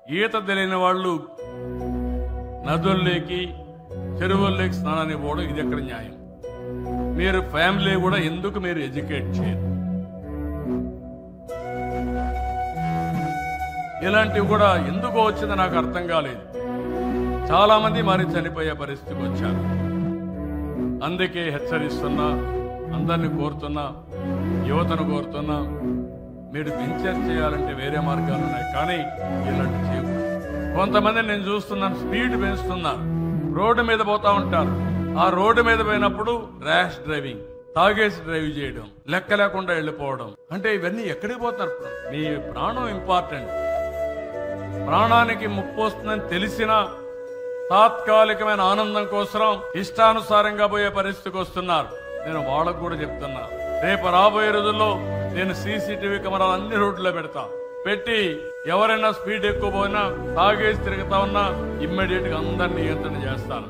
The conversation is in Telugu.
ఈత తెలియని వాళ్ళు నదుల్లోకి చెరువుల్లోకి స్నానానికి పోవడం ఇది ఎక్కడ న్యాయం? మీరు ఫ్యామిలీ కూడా ఎందుకు మీరు ఎడ్యుకేట్ చేయరు? ఇలాంటివి కూడా ఎందుకు వచ్చిందో నాకు అర్థం కాలేదు. చాలా మంది మరి చనిపోయే పరిస్థితికి వచ్చారు. అందుకే హెచ్చరిస్తున్నా, అందరినీ కోరుతున్నా, యువతను కోరుతున్నా, మీరు వెంచర్ చేయాలంటే వేరే మార్గాలు ఉన్నాయి, కానీ ఇలాంటి చేయకూడదు. కొంతమంది నేను చూస్తున్నాను, స్పీడ్ పెంచుతున్నారు, రోడ్డు మీద పోతా ఉంటారు. ఆ రోడ్డు మీద పోయినప్పుడు ర్యాష్ డ్రైవింగ్, తాగేసి డ్రైవ్ చేయడం, లెక్క లేకుండా వెళ్ళిపోవడం. అంటే ఇవన్నీ ఎక్కడికి పోతున్నారు? మీ ప్రాణం ఇంపార్టెంట్. ప్రాణానికి ముప్పు వస్తుందని తెలిసినా తాత్కాలికమైన ఆనందం కోసం ఇష్టానుసారంగా పోయే పరిస్థితికి వస్తున్నారు. నేను వాళ్ళకు కూడా చెప్తున్నా, రేపు రాబోయే రోజుల్లో నేను సీసీటీవీ కెమెరాలు అన్ని రోడ్లలో పెట్టి ఎవరైనా స్పీడ్ ఎక్కువ పోయినా తాగేసి తిరుగుతా ఉన్నా ఇమ్మీడియట్ గా అందరినీ నియంత్రణ చేస్తాను.